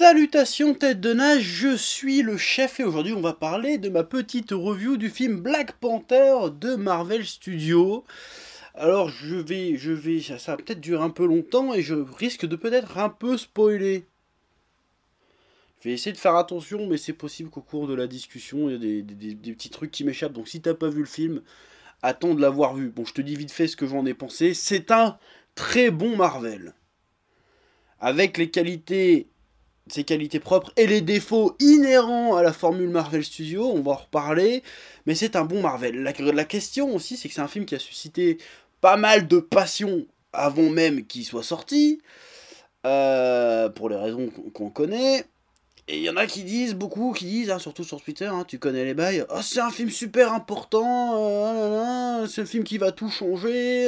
Salutations tête de nage, je suis le chef et aujourd'hui on va parler de ma petite review du film Black Panther de Marvel Studios. Alors ça va peut-être durer un peu longtemps et je risque de peut-être un peu spoiler. Je vais essayer de faire attention mais c'est possible qu'au cours de la discussion il y a des petits trucs qui m'échappent. Donc si t'as pas vu le film, attends de l'avoir vu. Bon, je te dis vite fait ce que j'en ai pensé. C'est un très bon Marvel. Avec ses qualités propres et les défauts inhérents à la formule Marvel Studios, on va en reparler, mais c'est un bon Marvel. La question aussi, c'est que c'est un film qui a suscité pas mal de passion avant même qu'il soit sorti, pour les raisons qu'on connaît. Et il y en a qui disent, beaucoup qui disent, hein, surtout sur Twitter, hein, tu connais les bails, oh, c'est un film super important, c'est un film qui va tout changer.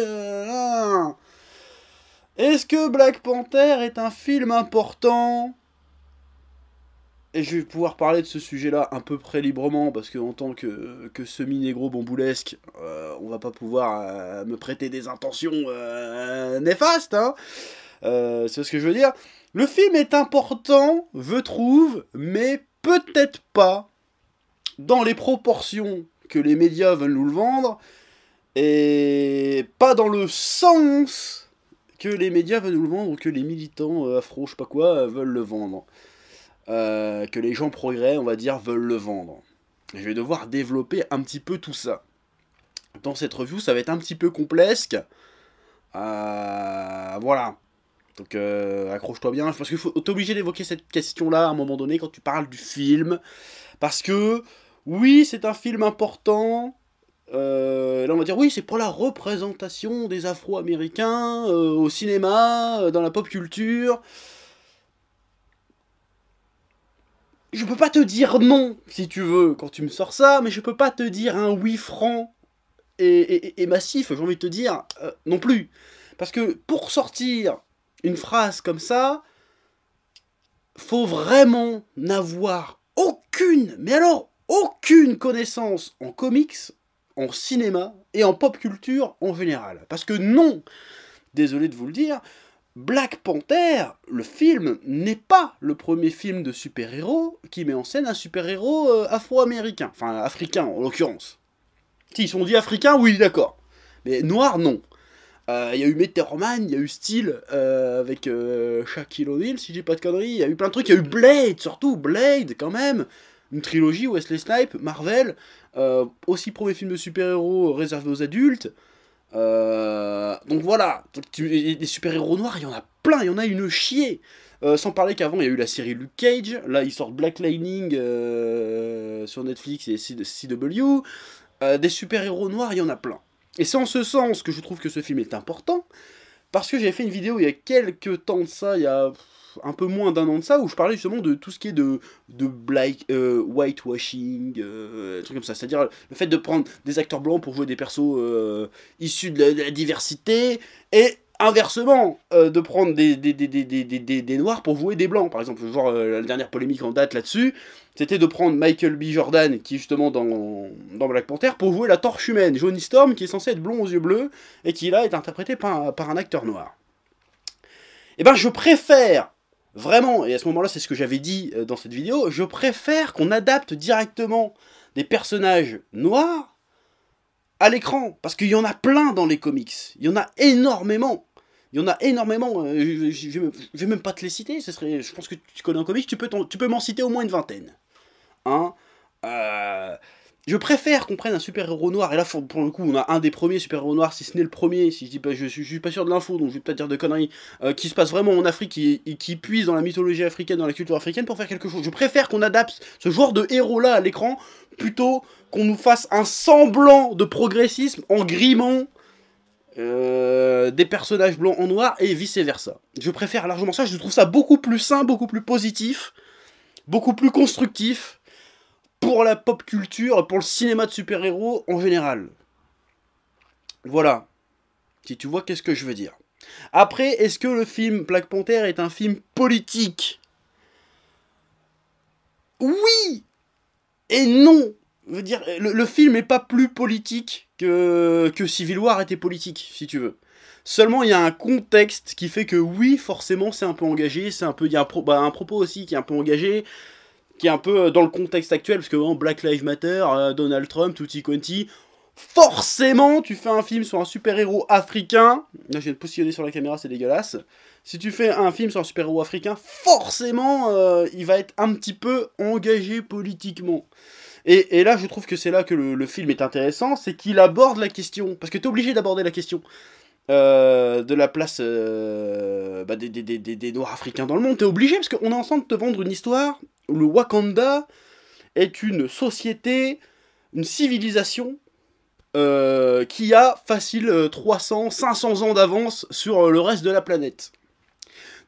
Est-ce que Black Panther est un film important ? Et je vais pouvoir parler de ce sujet-là un peu près librement, parce qu'en tant que semi-négro bamboulesque, on va pas pouvoir me prêter des intentions néfastes, hein. C'est ce que je veux dire. Le film est important, je trouve, mais peut-être pas dans les proportions que les médias veulent nous le vendre, et pas dans le sens que les médias veulent nous le vendre, ou que les militants afro, je sais pas quoi, veulent le vendre. Que les gens progrès, on va dire, veulent le vendre. Je vais devoir développer un petit peu tout ça. Dans cette review, ça va être un petit peu complexe. Voilà. Donc, accroche-toi bien. Parce qu'il faut t'obliger d'évoquer cette question-là à un moment donné quand tu parles du film. Parce que, oui, c'est un film important. Là, on va dire, oui, c'est pour la représentation des Afro-Américains au cinéma, dans la pop culture. Je peux pas te dire non, si tu veux, quand tu me sors ça, mais je peux pas te dire un oui franc et massif, j'ai envie de te dire, non plus. Parce que pour sortir une phrase comme ça, faut vraiment n'avoir aucune, mais alors aucune connaissance en comics, en cinéma et en pop culture en général. Parce que non, désolé de vous le dire, Black Panther, le film, n'est pas le premier film de super-héros qui met en scène un super-héros afro-américain. Enfin, africain, en l'occurrence. S'ils sont dit africains, oui, d'accord. Mais noir, non. Il y a eu Meteor Man, il y a eu Steel, avec Shaquille O'Neal, si j'ai pas de conneries. Il y a eu plein de trucs. Il y a eu Blade, surtout. Blade, quand même. Une trilogie, Wesley Snipes, Marvel. Aussi premier film de super-héros réservé aux adultes. Donc voilà, des super-héros noirs, il y en a plein, il y en a une chier. Sans parler qu'avant, il y a eu la série Luke Cage. Là, ils sortent Black Lightning sur Netflix et CW. Des super-héros noirs, il y en a plein. Et c'est en ce sens que je trouve que ce film est important. Parce que j'avais fait une vidéo il y a quelques temps de ça, il y a un peu moins d'un an de ça, où je parlais justement de tout ce qui est de black, whitewashing, trucs comme ça. C'est-à-dire le fait de prendre des acteurs blancs pour jouer des persos issus de la diversité, et inversement, de prendre des noirs pour jouer des blancs. Par exemple, genre, la dernière polémique en date là-dessus, c'était de prendre Michael B. Jordan, qui est justement dans Black Panther, pour jouer la torche humaine. Johnny Storm, qui est censé être blond aux yeux bleus, et qui là est interprété par un acteur noir. Et ben je préfère, vraiment, et à ce moment-là c'est ce que j'avais dit dans cette vidéo, je préfère qu'on adapte directement des personnages noirs à l'écran, parce qu'il y en a plein dans les comics, il y en a énormément. Il y en a énormément, je vais même pas te les citer, je pense que tu connais un comics, tu peux m'en citer au moins une vingtaine. Hein, je préfère qu'on prenne un super-héros noir, et là pour le coup on a un des premiers super-héros noirs, si ce n'est le premier, si je dis pas, je suis pas sûr de l'info, donc je vais pas dire de conneries, qui se passe vraiment en Afrique, et qui puise dans la mythologie africaine, dans la culture africaine pour faire quelque chose. Je préfère qu'on adapte ce genre de héros-là à l'écran, plutôt qu'on nous fasse un semblant de progressisme en grimant des personnages blancs en noir, et vice-versa. Je préfère largement ça, je trouve ça beaucoup plus sain, beaucoup plus positif, beaucoup plus constructif, pour la pop culture, pour le cinéma de super-héros en général. Voilà. Si tu vois qu'est-ce que je veux dire. Après, est-ce que le film Black Panther est un film politique? Oui et non. Je veux dire, le film n'est pas plus politique que Civil War était politique, si tu veux. Seulement, il y a un contexte qui fait que oui, forcément, c'est un peu engagé, c'est un peu, il y a un propos aussi qui est un peu engagé, qui est un peu dans le contexte actuel, parce que Black Lives Matter, Donald Trump, tutti quanti, forcément, tu fais un film sur un super-héros africain, là je viens de positionner sur la caméra, c'est dégueulasse, si tu fais un film sur un super-héros africain, forcément, il va être un petit peu engagé politiquement. Et là, je trouve que c'est là que le film est intéressant, c'est qu'il aborde la question, parce que t'es obligé d'aborder la question de la place des Noirs africains dans le monde, t'es obligé, parce qu'on est en train de te vendre une histoire où le Wakanda est une société, une civilisation, qui a facile 300, 500 ans d'avance sur le reste de la planète.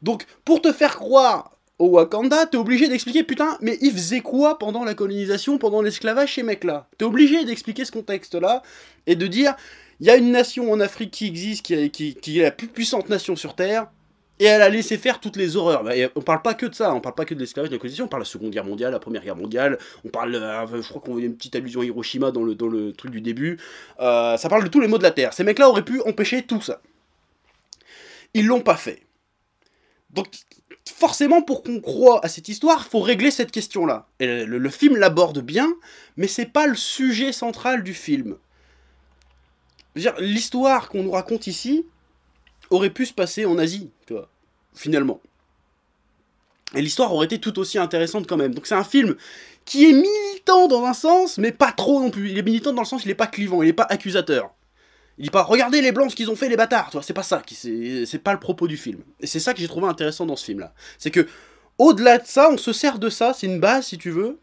Donc, pour te faire croire au Wakanda, t'es obligé d'expliquer, putain, mais ils faisaient quoi pendant la colonisation, pendant l'esclavage, ces mecs-là? T'es obligé d'expliquer ce contexte-là, et de dire, il y a une nation en Afrique qui existe, qui est la plus puissante nation sur Terre, et elle a laissé faire toutes les horreurs. Bah, on parle pas que de ça, on parle pas que de l'esclavage, de la colonisation, on parle de la Seconde Guerre mondiale, la Première Guerre mondiale, on parle, je crois qu'on voit une petite allusion à Hiroshima dans le truc du début, ça parle de tous les maux de la Terre. Ces mecs-là auraient pu empêcher tout ça. Ils l'ont pas fait. Donc, forcément, pour qu'on croie à cette histoire, faut régler cette question-là. Et le film l'aborde bien, mais c'est pas le sujet central du film. L'histoire qu'on nous raconte ici aurait pu se passer en Asie, tu vois, finalement. Et l'histoire aurait été tout aussi intéressante quand même. Donc c'est un film qui est militant dans un sens, mais pas trop non plus. Il est militant dans le sens, il est pas clivant, il est pas accusateur. Il dit pas, regardez les blancs ce qu'ils ont fait les bâtards, tu vois, c'est pas ça, c'est pas le propos du film. Et c'est ça que j'ai trouvé intéressant dans ce film-là. C'est que, au-delà de ça, on se sert de ça, c'est une base si tu veux,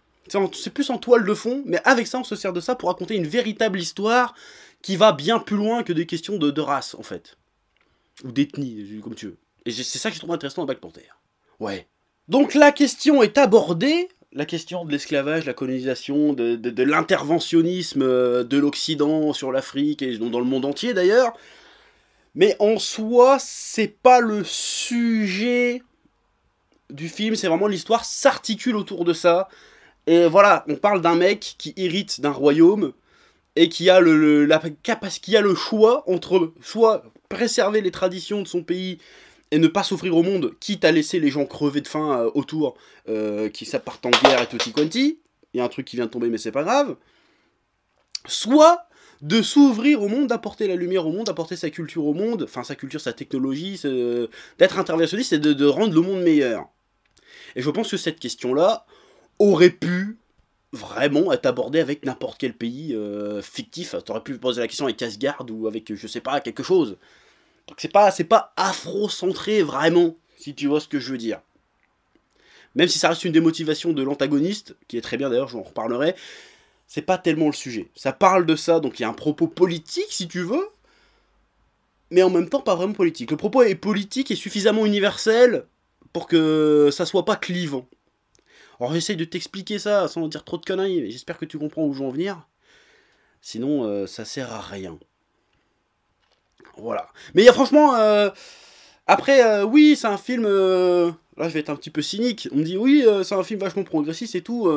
c'est plus en toile de fond, mais avec ça on se sert de ça pour raconter une véritable histoire qui va bien plus loin que des questions de race, en fait. Ou d'ethnie, comme tu veux. Et c'est ça que j'ai trouvé intéressant dans Black Panther. Ouais. Donc la question est abordée, la question de l'esclavage, la colonisation, de l'interventionnisme de l'Occident sur l'Afrique et dans le monde entier d'ailleurs. Mais en soi, c'est pas le sujet du film, c'est vraiment l'histoire s'articule autour de ça. Et voilà, on parle d'un mec qui hérite d'un royaume et qui a le choix entre soit préserver les traditions de son pays et ne pas s'offrir au monde, quitte à laisser les gens crever de faim autour, qui ça partent en guerre et tutti quanti, il y a un truc qui vient de tomber mais c'est pas grave, soit de s'ouvrir au monde, d'apporter la lumière au monde, d'apporter sa culture au monde, enfin sa culture, sa technologie, d'être interventionniste et de rendre le monde meilleur. Et je pense que cette question-là aurait pu vraiment être abordée avec n'importe quel pays fictif. T'aurais pu poser la question avec Asgard ou avec, je sais pas, quelque chose. Donc c'est pas afro-centré vraiment, si tu vois ce que je veux dire. Même si ça reste une des motivations de l'antagoniste, qui est très bien d'ailleurs, j'en reparlerai, c'est pas tellement le sujet. Ça parle de ça, donc il y a un propos politique si tu veux, mais en même temps pas vraiment politique. Le propos est politique et suffisamment universel pour que ça soit pas clivant. Alors j'essaye de t'expliquer ça sans dire trop de conneries, mais j'espère que tu comprends où je veux en venir. Sinon, ça sert à rien. Voilà. Mais il y a franchement... après, oui, c'est un film... là, je vais être un petit peu cynique. On me dit, oui, c'est un film vachement progressiste et tout.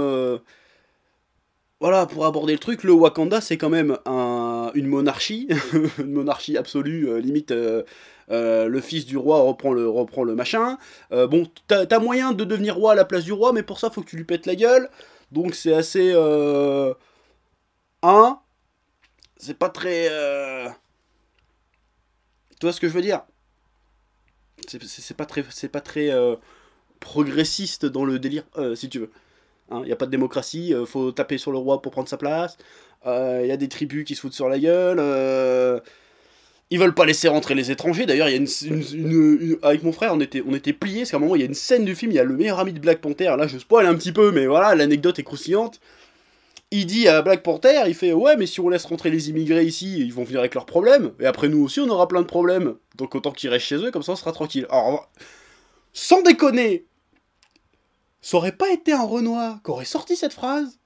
Voilà, pour aborder le truc, le Wakanda, c'est quand même une monarchie. Une monarchie absolue, limite... le fils du roi reprend le machin. Bon, t'as moyen de devenir roi à la place du roi, mais pour ça, faut que tu lui pètes la gueule. Donc c'est assez... c'est pas très... Tu vois ce que je veux dire? C'est pas très progressiste dans le délire, si tu veux. Hein, y a pas de démocratie, faut taper sur le roi pour prendre sa place. Y a des tribus qui se foutent sur la gueule. Ils veulent pas laisser rentrer les étrangers. D'ailleurs, il y a avec mon frère, on était pliés, parce qu'à un moment, il y a une scène du film, il y a le meilleur ami de Black Panther. Là, je spoil un petit peu, mais voilà, l'anecdote est croustillante. Il dit à Black Panther, il fait « Ouais, mais si on laisse rentrer les immigrés ici, ils vont venir avec leurs problèmes. Et après, nous aussi, on aura plein de problèmes. Donc autant qu'ils restent chez eux, comme ça, on sera tranquille. » Alors, sans déconner, ça aurait pas été un Renoir qu'aurait sorti cette phrase.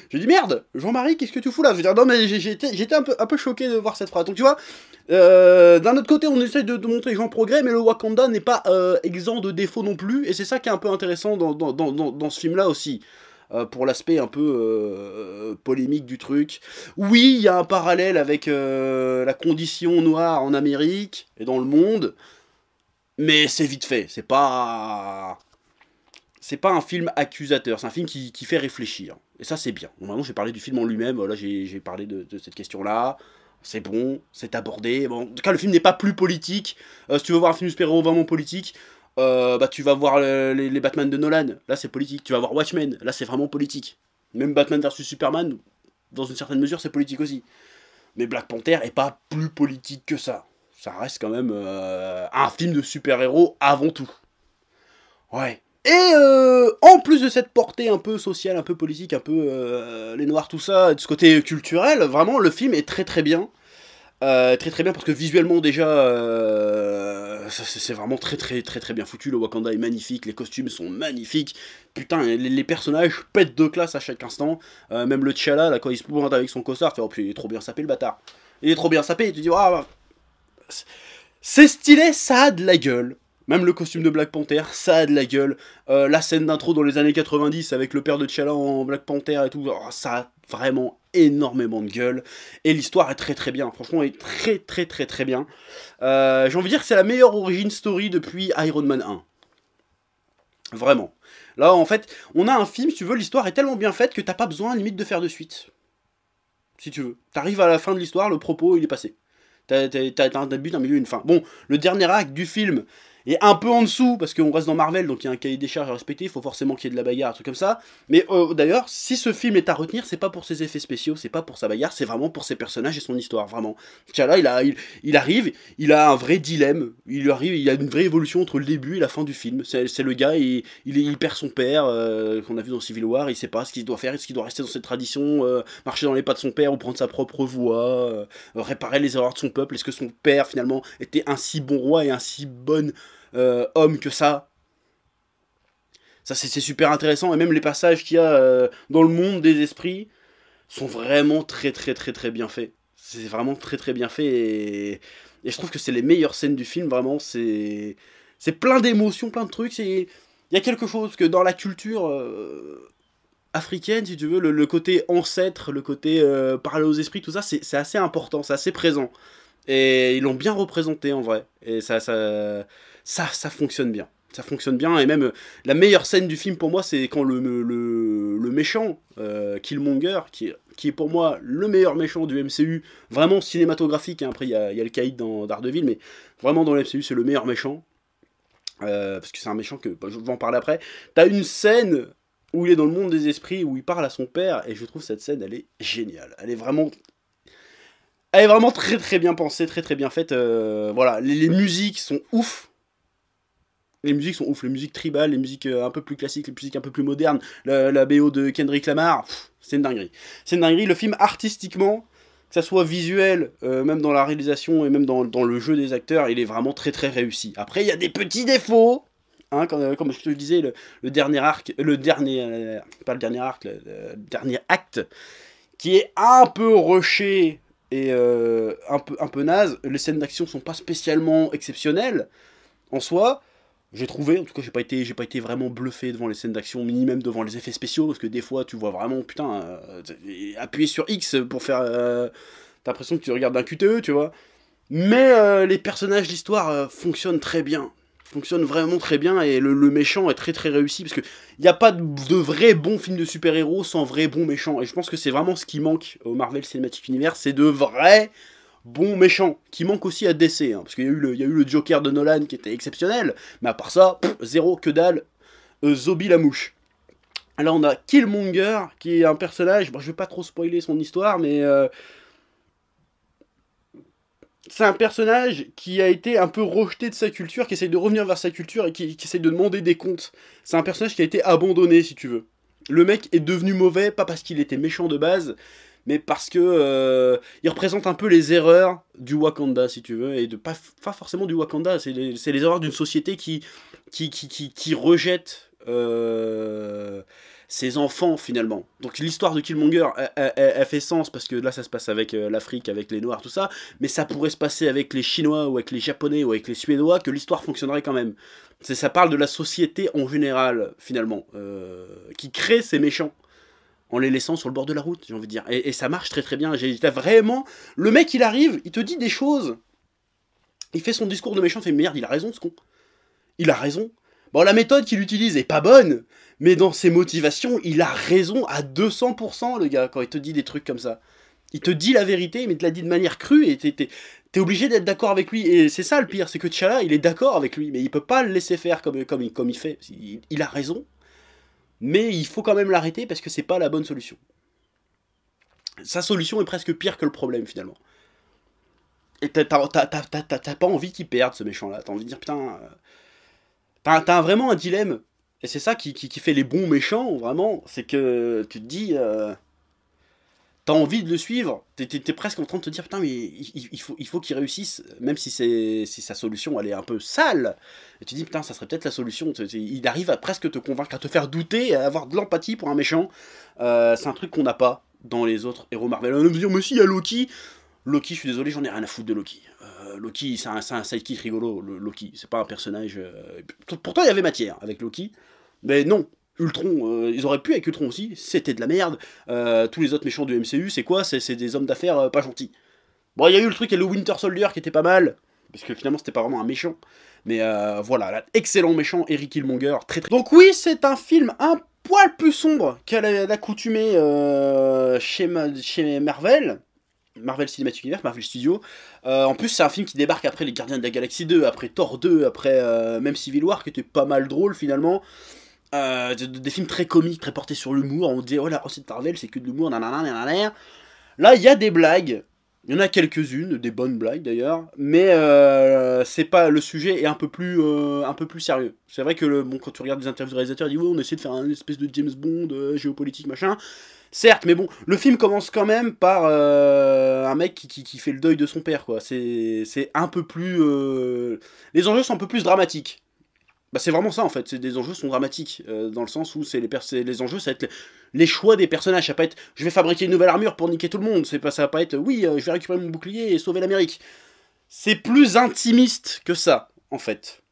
J'ai dit merde, Jean-Marie, qu'est-ce que tu fous là? Je veux dire, non mais j'étais un peu choqué de voir cette phrase. Donc tu vois, d'un autre côté on essaie de montrer les gens progrès, mais le Wakanda n'est pas exempt de défauts non plus, et c'est ça qui est un peu intéressant dans ce film-là aussi. pour l'aspect un peu polémique du truc. Oui, il y a un parallèle avec la condition noire en Amérique et dans le monde, mais c'est vite fait. C'est pas un film accusateur, c'est un film qui fait réfléchir. Et ça, c'est bien. Bon, maintenant, j'ai parlé du film en lui-même. Là, j'ai parlé de cette question-là. C'est bon, c'est abordé. Bon, en tout cas, le film n'est pas plus politique. Si tu veux voir un film de super-héros vraiment politique, bah, tu vas voir les Batman de Nolan. Là, c'est politique. Tu vas voir Watchmen. Là, c'est vraiment politique. Même Batman vs Superman, dans une certaine mesure, c'est politique aussi. Mais Black Panther est pas plus politique que ça. Ça reste quand même un film de super-héros avant tout. Ouais. Et en plus de cette portée un peu sociale, un peu politique, un peu les noirs, tout ça, de ce côté culturel, vraiment le film est très très bien. Très très bien parce que visuellement déjà, c'est vraiment très très très très bien foutu. Le Wakanda est magnifique, les costumes sont magnifiques. Putain, les personnages pètent de classe à chaque instant. Même le T'Challa, là, quand il se pointe avec son costard, tu vois, oh, puis il est trop bien sapé le bâtard. Il est trop bien sapé, et tu te dis, ah, c'est stylé, ça a de la gueule. Même le costume de Black Panther, ça a de la gueule. La scène d'intro dans les années 90 avec le père de T'Challa en Black Panther et tout, oh, ça a vraiment énormément de gueule. Et l'histoire est très très bien. Franchement, elle est très très très très bien. J'ai envie de dire que c'est la meilleure origin story depuis Iron Man 1. Vraiment. Là, en fait, on a un film, si tu veux, l'histoire est tellement bien faite que t'as pas besoin, limite, de faire de suite. Si tu veux. T'arrives à la fin de l'histoire, le propos, il est passé. T'as un début, un milieu, une fin. Bon, le dernier acte du film est un peu en dessous, parce qu'on reste dans Marvel, donc il y a un cahier des charges à respecter, il faut forcément qu'il y ait de la bagarre, un truc comme ça. Mais d'ailleurs, si ce film est à retenir, c'est pas pour ses effets spéciaux, c'est pas pour sa bagarre, c'est vraiment pour ses personnages et son histoire, vraiment. T'Challa, il arrive, il a un vrai dilemme, il a une vraie évolution entre le début et la fin du film. C'est le gars, il perd son père, qu'on a vu dans Civil War, il sait pas ce qu'il doit faire, est-ce qu'il doit rester dans cette tradition, marcher dans les pas de son père ou prendre sa propre voie, réparer les erreurs de son peuple, est-ce que son père, finalement, était un si bon roi et un si bon homme que ça. Ça c'est super intéressant, et même les passages qu'il y a dans le monde des esprits sont vraiment très très très très bien faits. C'est vraiment très très bien fait, et je trouve que c'est les meilleures scènes du film, vraiment, c'est plein d'émotions, plein de trucs, il y a quelque chose que dans la culture africaine, si tu veux, le côté ancêtre, le côté parler aux esprits, tout ça, c'est assez important, c'est assez présent. Et ils l'ont bien représenté en vrai. Et ça fonctionne bien. Ça fonctionne bien. Et même la meilleure scène du film pour moi, c'est quand le méchant, Killmonger, qui est pour moi le meilleur méchant du MCU, vraiment cinématographique. Hein. Après, il y a le Caïd dans Daredevil, mais vraiment dans le MCU, c'est le meilleur méchant. Parce que c'est un méchant que je vais en parler après. T'as une scène où il est dans le monde des esprits, où il parle à son père, et je trouve cette scène, elle est géniale. Elle est vraiment très très bien pensée, très très bien faite. Voilà, les musiques sont ouf. Les musiques sont ouf, les musiques tribales, les musiques un peu plus classiques, les musiques un peu plus modernes. La BO de Kendrick Lamar, c'est une dinguerie. C'est une dinguerie. Le film, artistiquement, que ça soit visuel, même dans la réalisation et même dans le jeu des acteurs, il est vraiment très très réussi. Après, il y a des petits défauts. Hein, comme je te le disais, le dernier arc, pas le dernier arc, le dernier acte, qui est un peu rushé et un peu naze. Les scènes d'action sont pas spécialement exceptionnelles en soi. J'ai trouvé, en tout cas j'ai pas été vraiment bluffé devant les scènes d'action, ni même devant les effets spéciaux, parce que des fois tu vois vraiment, putain, appuyer sur X pour faire... t'as l'impression que tu regardes un QTE, tu vois. Mais les personnages, l'histoire fonctionnent très bien. Fonctionne vraiment très bien, et le méchant est très très réussi, parce que il n'y a pas de vrai bon film de super-héros sans vrai bon méchant, et je pense que c'est vraiment ce qui manque au Marvel Cinematic Universe, c'est de vrais bons méchants, qui manquent aussi à DC, hein, parce qu'il y a eu le Joker de Nolan qui était exceptionnel, mais à part ça, zéro, que dalle, Zombie la mouche. Là on a Killmonger, qui est un personnage, bon, je vais pas trop spoiler son histoire, mais... c'est un personnage qui a été un peu rejeté de sa culture, qui essaye de revenir vers sa culture et qui essaye de demander des comptes. C'est un personnage qui a été abandonné, si tu veux. Le mec est devenu mauvais, pas parce qu'il était méchant de base, mais parce que il représente un peu les erreurs du Wakanda, si tu veux, et pas forcément du Wakanda, c'est les erreurs d'une société qui rejette ses enfants finalement. Donc l'histoire de Killmonger, elle fait sens parce que là ça se passe avec l'Afrique, avec les Noirs, tout ça, mais ça pourrait se passer avec les Chinois ou avec les Japonais ou avec les Suédois, que l'histoire fonctionnerait quand même. Ça parle de la société en général finalement, qui crée ces méchants en les laissant sur le bord de la route, j'ai envie de dire. Et ça marche très très bien. T'as vraiment... Le mec, il arrive, il te dit des choses. Il fait son discours de méchant, il fait merde, il a raison ce con. Il a raison. Bon, la méthode qu'il utilise est pas bonne, mais dans ses motivations, il a raison à 200%, le gars, quand il te dit des trucs comme ça. Il te dit la vérité, mais il te l'a dit de manière crue, et t'es obligé d'être d'accord avec lui. Et c'est ça le pire, c'est que T'Challa, il est d'accord avec lui, mais il peut pas le laisser faire comme il fait. Il a raison. Mais il faut quand même l'arrêter parce que c'est pas la bonne solution. Sa solution est presque pire que le problème finalement. Et t'as pas envie qu'il perde ce méchant là. T'as envie de dire putain. T'as vraiment un dilemme. Et c'est ça qui fait les bons méchants vraiment. C'est que tu te dis. T'as envie de le suivre. T'es presque en train de te dire putain mais il faut qu'il réussisse. Même si sa solution elle est un peu sale. Et tu te dis putain ça serait peut-être la solution. Il arrive à presque te convaincre, à te faire douter, à avoir de l'empathie pour un méchant. C'est un truc qu'on n'a pas dans les autres héros Marvel. On va me dire mais si il y a Loki. Loki, je suis désolé, j'en ai rien à foutre de Loki. Loki, c'est un sidekick rigolo, Loki. C'est pas un personnage... Pourtant, il y avait matière avec Loki. Mais non, Ultron, ils auraient pu avec Ultron aussi, c'était de la merde. Tous les autres méchants du MCU, c'est quoi? C'est des hommes d'affaires pas gentils. Bon, il y a eu le truc, il y a le Winter Soldier qui était pas mal. Parce que finalement, c'était pas vraiment un méchant. Mais voilà, là, excellent méchant, Eric Killmonger. Donc oui, c'est un film un poil plus sombre qu'à l'accoutumée chez Marvel. Marvel Cinematic Universe, Marvel Studios. En plus, c'est un film qui débarque après les Gardiens de la Galaxie 2, après Thor 2, après même Civil War, qui était pas mal drôle finalement. Des films très comiques, très portés sur l'humour. On dit, oh la recette Marvel, c'est que de l'humour, nanana. Là, il y a des blagues. Il y en a quelques-unes, des bonnes blagues d'ailleurs, mais c'est pas, le sujet est un peu plus sérieux. C'est vrai que quand tu regardes des interviews de réalisateurs, ils disent ouais, on essaie de faire une espèce de James Bond géopolitique machin. Certes, mais bon, le film commence quand même par un mec qui fait le deuil de son père, quoi. C'est un peu plus... Les enjeux sont un peu plus dramatiques. Bah c'est vraiment ça, en fait. Des enjeux sont dramatiques, dans le sens où les enjeux, ça va être les choix des personnages. Ça va pas être, je vais fabriquer une nouvelle armure pour niquer tout le monde. Ça va pas être, oui, je vais récupérer mon bouclier et sauver l'Amérique. C'est plus intimiste que ça, en fait.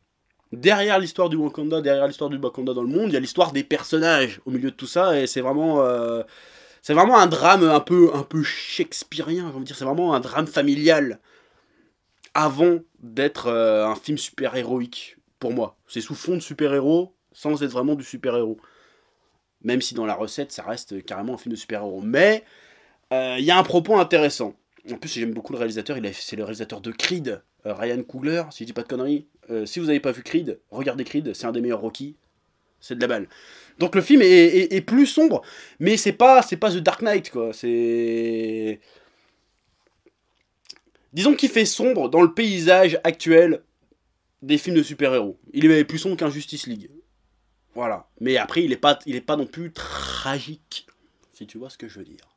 Derrière l'histoire du Wakanda, derrière l'histoire du Wakanda dans le monde, il y a l'histoire des personnages au milieu de tout ça, et c'est vraiment un drame un peu shakespearien, j'ai envie de dire, c'est vraiment un drame familial, avant d'être un film super-héroïque, pour moi. C'est sous fond de super-héros, sans être vraiment du super-héros. Même si dans la recette, ça reste carrément un film de super-héros. Mais, il y a un propos intéressant. En plus, j'aime beaucoup le réalisateur, c'est le réalisateur de Creed, Ryan Coogler, si je dis pas de conneries. Si vous n'avez pas vu Creed, regardez Creed, c'est un des meilleurs Rocky. C'est de la balle. Donc le film est plus sombre, mais c'est pas The Dark Knight, quoi. C'est... Disons qu'il fait sombre dans le paysage actuel des films de super-héros. Il est plus sombre qu'un Justice League. Voilà. Mais après, il est pas non plus tragique, si tu vois ce que je veux dire.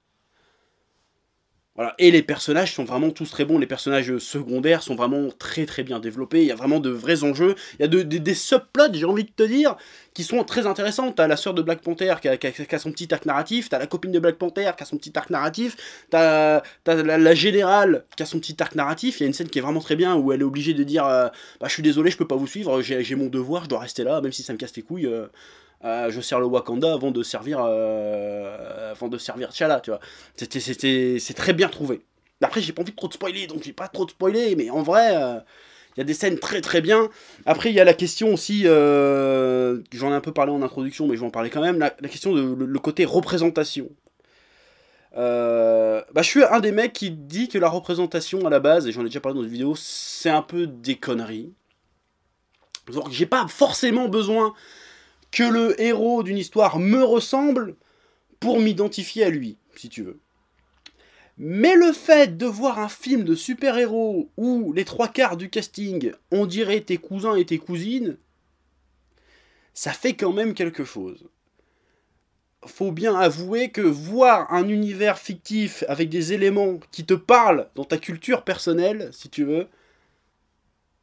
Voilà. Et les personnages sont vraiment tous très bons, les personnages secondaires sont vraiment très très bien développés, il y a vraiment de vrais enjeux, il y a des subplots, j'ai envie de te dire, qui sont très intéressants. T'as la sœur de Black Panther qui a son petit arc narratif, t'as la copine de Black Panther qui a son petit arc narratif, t'as la générale qui a son petit arc narratif. Il y a une scène qui est vraiment très bien où elle est obligée de dire bah, je suis désolé, je peux pas vous suivre, j'ai mon devoir, je dois rester là, même si ça me casse les couilles. Je sers le Wakanda avant de servir T'Challa, tu vois. C'est très bien trouvé. Après, j'ai pas envie de trop de spoiler, donc j'ai pas trop de spoiler, mais en vrai, il y a des scènes très très bien. Après, il y a la question aussi, j'en ai un peu parlé en introduction, mais je vais en parler quand même, la question de le côté représentation. Bah, je suis un des mecs qui dit que la représentation à la base, et j'en ai déjà parlé dans une vidéo, c'est un peu des conneries. Donc, j'ai pas forcément besoin que le héros d'une histoire me ressemble pour m'identifier à lui, si tu veux. Mais le fait de voir un film de super-héros où les 3/4 du casting, on dirait tes cousins et tes cousines, ça fait quand même quelque chose. Faut bien avouer que voir un univers fictif avec des éléments qui te parlent dans ta culture personnelle, si tu veux,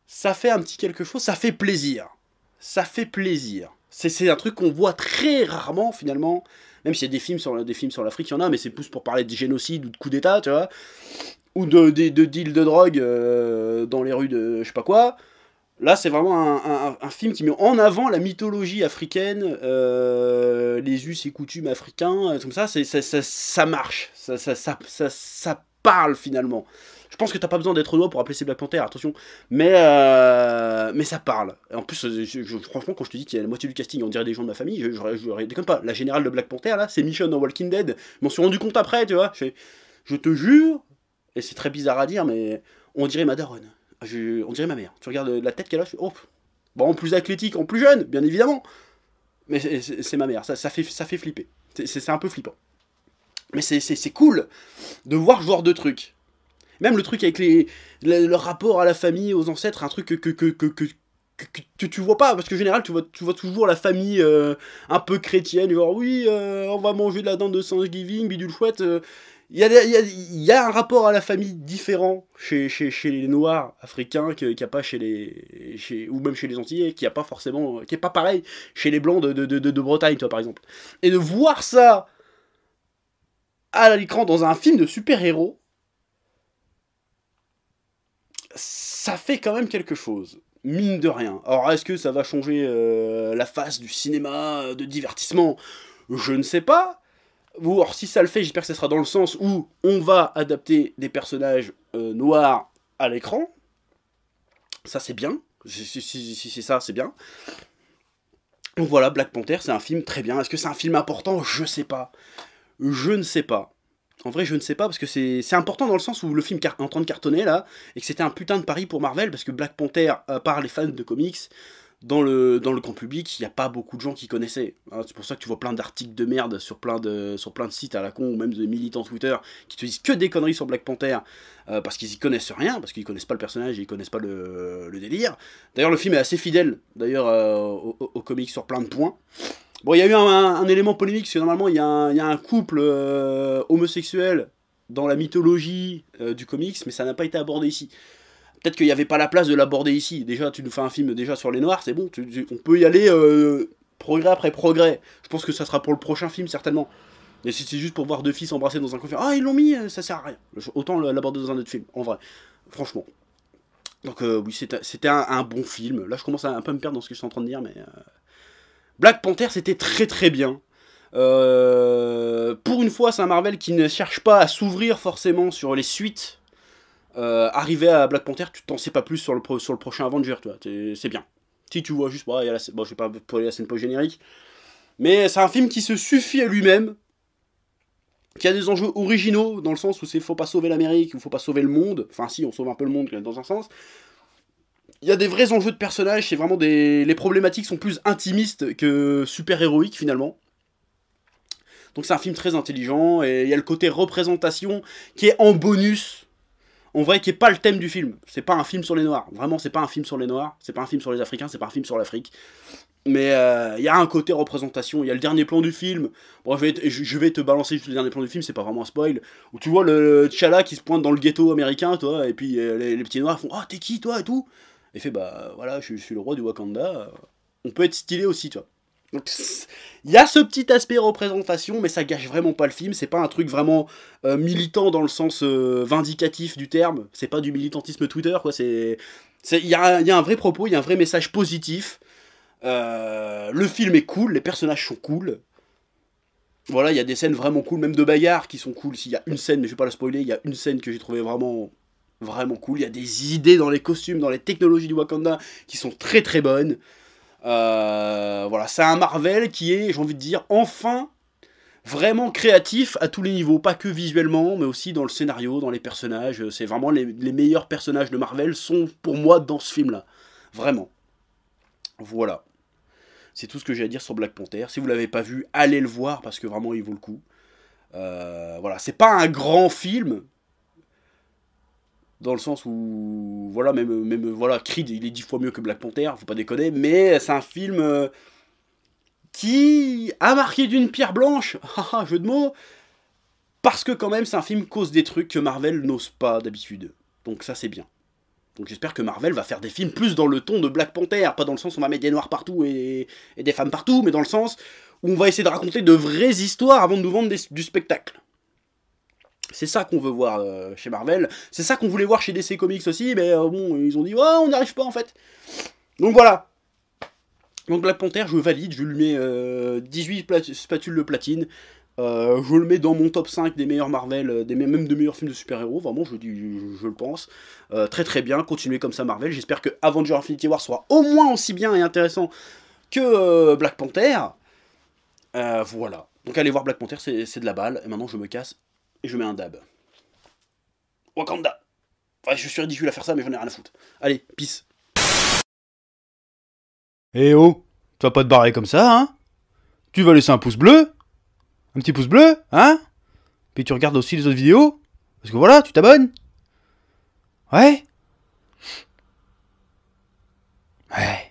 ça fait un petit quelque chose, ça fait plaisir. Ça fait plaisir. C'est un truc qu'on voit très rarement, finalement. Même s'il y a des films sur l'Afrique, il y en a, mais c'est plus pour parler de génocide ou de coup d'État, tu vois. Ou de deal de drogue dans les rues de je sais pas quoi. Là, c'est vraiment un film qui met en avant la mythologie africaine, les us et coutumes africains, comme ça, ça marche. Ça parle, finalement. Je pense que t'as pas besoin d'être noir pour appeler ces Black Panther, attention. Mais ça parle. Et en plus, franchement, quand je te dis qu'il y a la moitié du casting, on dirait des gens de ma famille, je déconne pas. La générale de Black Panther, là, c'est Michonne dans Walking Dead. Je m'en suis rendu compte après, tu vois. Je te jure, et c'est très bizarre à dire, mais on dirait ma daronne. On dirait ma mère. Tu regardes la tête qu'elle a, je fais, oh, bon, en plus athlétique, en plus jeune, bien évidemment. Mais c'est ma mère, ça fait flipper. C'est un peu flippant. Mais c'est cool de voir ce genre de truc. Même le truc avec le rapport à la famille, aux ancêtres, un truc que tu vois pas, parce que en général tu vois toujours la famille un peu chrétienne, genre oui, on va manger de la dinde de Thanksgiving, bidule chouette. Il y a un rapport à la famille différent chez les Noirs africains qu'il n'y a pas ou même chez les Antillais, qui est pas pareil chez les Blancs de Bretagne, toi par exemple. Et de voir ça à l'écran dans un film de super-héros, ça fait quand même quelque chose, mine de rien. Alors est-ce que ça va changer la face du cinéma de divertissement? Je ne sais pas. Ou alors si ça le fait, j'espère que ça sera dans le sens où on va adapter des personnages noirs à l'écran. Ça c'est bien. Si c'est ça, c'est bien. Donc voilà, Black Panther, c'est un film très bien. Est-ce que c'est un film important? Je sais pas. Je ne sais pas. En vrai, je ne sais pas, parce que c'est important dans le sens où le film est en train de cartonner, là, et que c'était un putain de pari pour Marvel, parce que Black Panther, à part les fans de comics, dans le grand public, il n'y a pas beaucoup de gens qui connaissaient. Hein, c'est pour ça que tu vois plein d'articles de merde sur plein de sites à la con, ou même de militants Twitter, qui te disent que des conneries sur Black Panther, parce qu'ils y connaissent rien, parce qu'ils connaissent pas le personnage, et ils connaissent pas le délire. D'ailleurs, le film est assez fidèle, d'ailleurs, aux comics sur plein de points. Bon, il y a eu un élément polémique, parce que normalement, il y a un couple homosexuel dans la mythologie du comics, mais ça n'a pas été abordé ici. Peut-être qu'il n'y avait pas la place de l'aborder ici. Déjà, tu nous fais un film déjà sur les Noirs, c'est bon, on peut y aller progrès après progrès. Je pense que ça sera pour le prochain film, certainement. Et si c'est juste pour voir deux filles s'embrasser dans un coffre, ah, ils l'ont mis, ça sert à rien. Autant l'aborder dans un autre film, en vrai. Franchement. Donc oui, c'était un bon film. Là, je commence à un peu me perdre dans ce que je suis en train de dire, mais... Black Panther, c'était très très bien. Pour une fois, c'est un Marvel qui ne cherche pas à s'ouvrir forcément sur les suites. Arrivé à Black Panther, tu t'en sais pas plus sur le prochain Avenger, tu vois. C'est bien. Si tu vois juste, bon, je vais pas pour la scène post-générique. Mais c'est un film qui se suffit à lui-même. Qui a des enjeux originaux, dans le sens où faut pas sauver l'Amérique, ou faut pas sauver le monde. Enfin si, on sauve un peu le monde dans un sens. Il y a des vrais enjeux de personnages, c'est vraiment les problématiques sont plus intimistes que super-héroïques finalement. Donc c'est un film très intelligent, et il y a le côté représentation qui est en bonus, en vrai qui est pas le thème du film. C'est pas un film sur les Noirs, vraiment c'est pas un film sur les Noirs, c'est pas un film sur les Africains, c'est pas un film sur l'Afrique. Mais il y a un côté représentation, il y a le dernier plan du film, bon je vais te balancer juste le dernier plan du film, c'est pas vraiment un spoil, où tu vois le T'Challa qui se pointe dans le ghetto américain, toi, et puis les petits Noirs font « Ah, t'es qui toi ?» et tout. Et fait, bah voilà, je suis le roi du Wakanda, on peut être stylé aussi, tu vois. Donc, il y a ce petit aspect représentation, mais ça gâche vraiment pas le film, c'est pas un truc vraiment militant dans le sens vindicatif du terme, c'est pas du militantisme Twitter, quoi, il y a un vrai propos, il y a un vrai message positif, le film est cool, les personnages sont cool, voilà, il y a des scènes vraiment cool, même de bagarre qui sont cool, s'il y a une scène, mais je vais pas la spoiler, il y a une scène que j'ai trouvé vraiment cool, il y a des idées dans les costumes, dans les technologies du Wakanda qui sont très très bonnes. Voilà, c'est un Marvel qui est, j'ai envie de dire, enfin vraiment créatif à tous les niveaux, pas que visuellement, mais aussi dans le scénario, dans les personnages. C'est vraiment les meilleurs personnages de Marvel sont pour moi dans ce film-là, vraiment. Voilà, c'est tout ce que j'ai à dire sur Black Panther. Si vous l'avez pas vu, allez le voir parce que vraiment il vaut le coup. Voilà, c'est pas un grand film. Dans le sens où, voilà, même voilà, Creed, il est 10 fois mieux que Black Panther, faut pas déconner, mais c'est un film qui a marqué d'une pierre blanche, haha, jeu de mots, parce que quand même, c'est un film qui cause des trucs que Marvel n'ose pas d'habitude. Donc ça, c'est bien. Donc j'espère que Marvel va faire des films plus dans le ton de Black Panther, pas dans le sens où on va mettre des noirs partout et des femmes partout, mais dans le sens où on va essayer de raconter de vraies histoires avant de nous vendre du spectacle. C'est ça qu'on veut voir chez Marvel, c'est ça qu'on voulait voir chez DC Comics aussi, mais bon, ils ont dit « Oh, on n'y arrive pas en fait !» Donc voilà. Donc Black Panther, je valide, je lui mets 18 spatules de platine. Je le mets dans mon top 5 des meilleurs Marvel, même des meilleurs films de super-héros, vraiment, je le pense. Très très bien, continuez comme ça Marvel. J'espère que Avengers Infinity War sera au moins aussi bien et intéressant que Black Panther. Voilà. Donc allez voir Black Panther, c'est de la balle. Et maintenant je me casse et je mets un dab. Wakanda. Enfin, je suis ridicule à faire ça, mais j'en ai rien à foutre. Allez, peace. Eh oh, tu vas pas te barrer comme ça, hein? Tu vas laisser un pouce bleu? Un petit pouce bleu, hein? Puis tu regardes aussi les autres vidéos? Parce que voilà, tu t'abonnes? Ouais? Ouais.